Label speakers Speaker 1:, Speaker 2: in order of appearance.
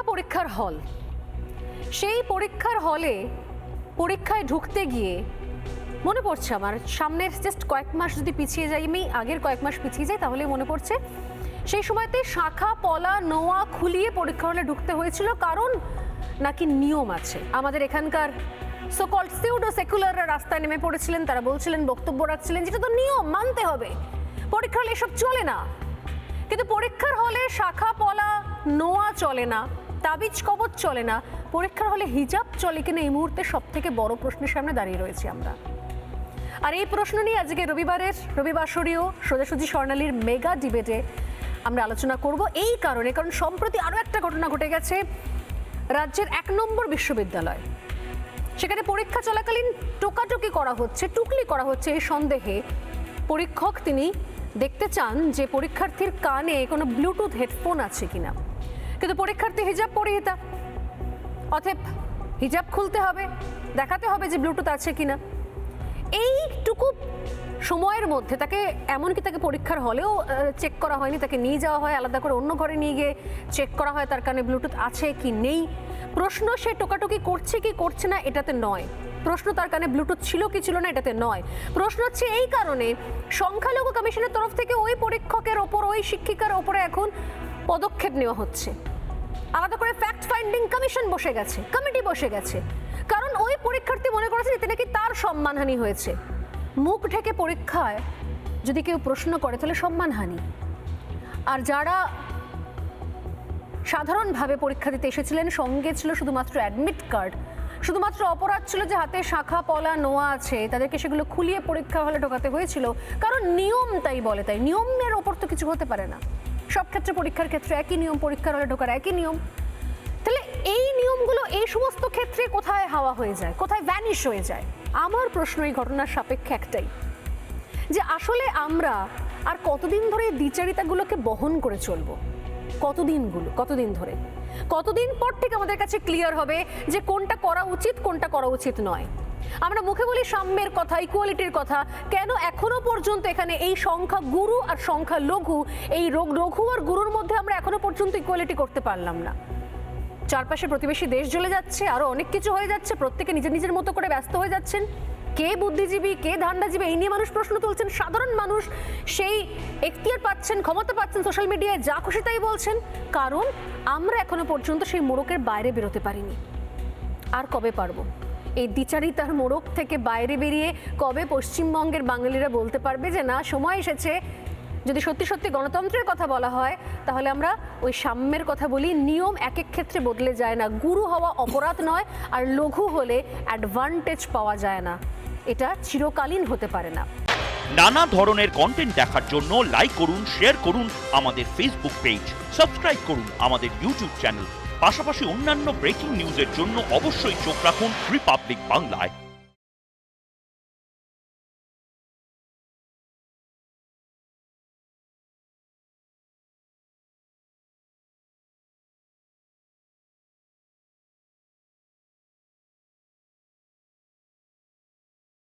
Speaker 1: পরীক্ষার হল, সেই পরীক্ষার হলে পরীক্ষায় ঢুকতে গিয়ে মনে পড়ছে আমার সামনের জাস্ট কয়েক মাস যদি পিছিয়ে যাই, আমি আগের কয়েক মাস পিছিয়ে যাই তাহলে মনে পড়ছে সেই সময়তে শাখা পলা নোয়া খুলিয়ে পরীক্ষা হলে ঢুকতে হয়েছিল, কারণ নাকি নিয়ম আছে। আমাদের এখানকার সো কল্ড সিউডো সেকুলাররা রাস্তায় নেমে পড়েছিলেন, তারা বলছিলেন, বক্তব্য রাখছিলেন যেটা তো নিয়ম, মানতে হবে, পরীক্ষার হলে এসব চলে না। কিন্তু পরীক্ষার হলে শাখা পলা নোয়া চলে না, তাবিজ কবজ চলে না, পরীক্ষার হলে হিজাব চলে কিনা এই মুহূর্তে সব থেকে বড় প্রশ্নের সামনে দাঁড়িয়ে রয়েছি আমরা। আর এই প্রশ্ন নিয়ে আজকে রবিবাসরীয় সোজাসুজি স্বর্ণালীর মেগা ডিবেটে আমরা আলোচনা করব, এই কারণ সম্প্রতি আরও একটা ঘটনা ঘটে গেছে। রাজ্যের 1 নম্বর বিশ্ববিদ্যালয়, সেখানে পরীক্ষা চলাকালীন টোকাটুকি করা হচ্ছে, টুকলি করা হচ্ছে এই সন্দেহে পরীক্ষক তিনি দেখতে চান যে পরীক্ষার্থীর কানে কোনো ব্লুটুথ হেডফোন আছে কিনা, কিন্তু পরীক্ষার্থী হিজাব পরিহিতা, অতএব হিজাব খুলতে হবে, দেখাতে হবে যে ব্লুটুথ আছে কিনা। এইটুকু সময়ের মধ্যে তাকে এমনকি তাকে পরীক্ষার হলেও চেক করা হয়নি, তাকে নিয়ে যাওয়া হয় আলাদা করে অন্য ঘরে নিয়ে গিয়ে চেক করা হয় তার কানে ব্লুটুথ আছে কি নেই। প্রশ্ন সে টোকাটুকি করছে কি করছে না এটাতে নয়, প্রশ্ন তার কানে ব্লুটুথ ছিল কি ছিল না এটাতে নয়। প্রশ্ন হচ্ছে এই কারণে সংখ্যালঘু কমিশনের তরফ থেকে ওই পরীক্ষকের ওপর, ওই শিক্ষিকার ওপরে এখন পদক্ষেপ নেওয়া হচ্ছে। আলাদা করে ফ্যাক্ট ফাইন্ডিং কমিশন বসে গেছে, কমিটি বসে গেছে, কারণ ওই পরীক্ষার্থী মনে করেছে এতে নাকি তার সম্মানহানি হয়েছে। মুখ ঢেকে পরীক্ষায় যদি কেউ প্রশ্ন করে তাহলে সম্মানহানি। আর যারা সাধারণভাবে পরীক্ষা দিতে এসেছিলেন, সঙ্গে ছিল শুধুমাত্র অ্যাডমিট কার্ড, শুধুমাত্র অপরাধ ছিল যে হাতে শাখা পলা নোয়া আছে, তাদেরকে সেগুলো খুলিয়ে পরীক্ষা হলে ঢোকাতে হয়েছিল, কারণ নিয়ম তাই বলে। তাই নিয়মের ওপর তো কিছু হতে পারে না, সব ক্ষেত্রে পরীক্ষার ক্ষেত্রে একই নিয়ম, পরীক্ষার হলে ঢোকার একই নিয়ম। তাহলে এই নিয়মগুলো এই সমস্ত ক্ষেত্রে কোথায় হাওয়া হয়ে যায়, কোথায় ভ্যানিশ হয়ে যায়? আমার প্রশ্ন এই ঘটনার সাপেক্ষে একটাই, যে আসলে আমরা আর কতদিন ধরে এই দ্বিচারিতাগুলোকে বহন করে চলবো? কতদিন ধরে, কতদিন পর থেকে আমাদের কাছে ক্লিয়ার হবে যে কোনটা করা উচিত, কোনটা করা উচিত নয়? আমরা মুখে বলি সাম্যের কথা, ইকুয়ালিটির কথা, কেন এখনো পর্যন্ত এখানে এই সংখ্যা গুরু আর সংখ্যা লঘু, এই রঘু আর গুরুর মধ্যে আমরা এখনো পর্যন্ত ইকুয়ালিটি করতে পারলাম না? চারপাশে প্রতিবেশী দেশ জ্বলে যাচ্ছে, আরো অনেক কিছু হয়ে যাচ্ছে, প্রত্যেকে নিজের নিজের মতো করে ব্যস্ত হয়ে যাচ্ছেন। কে বুদ্ধিজীবী, কে ধান্দাজীবী, এই নিয়ে মানুষ প্রশ্ন তুলছেন। সাধারণ মানুষ সেই এখতিয়ার পাচ্ছেন, ক্ষমতা পাচ্ছেন, সোশ্যাল মিডিয়ায় যা খুশি তাই বলছেন, কারণ আমরা এখনো পর্যন্ত সেই মোড়কের বাইরে বেরোতে পারিনি। আর কবে পারবো? এই দ্বিচারিতার মোড়ক থেকে বাইরে বেরিয়ে কবে পশ্চিমবঙ্গের বাঙালিরা বলতে পারবে যে না, সময় এসেছে, যদি সত্যি সত্যি গণতন্ত্রের কথা বলা হয় তাহলে আমরা ওই সাম্যের কথা বলি। নিয়ম এক এক ক্ষেত্রে বদলে যায় না, গুরু হওয়া অপরাধ নয়, আর লঘু হলে অ্যাডভান্টেজ পাওয়া যায় না, এটা চিরকালীন হতে পারে না।
Speaker 2: নানা ধরনের কন্টেন্ট দেখার জন্য লাইক করুন, শেয়ার করুন আমাদের ফেসবুক পেজ, সাবস্ক্রাইব করুন আমাদের ইউটিউব চ্যানেল। পাশাপাশি অন্যান্য ব্রেকিং নিউজের জন্য অবশ্যই চোখ রাখুন রিপাবলিক বাংলায়।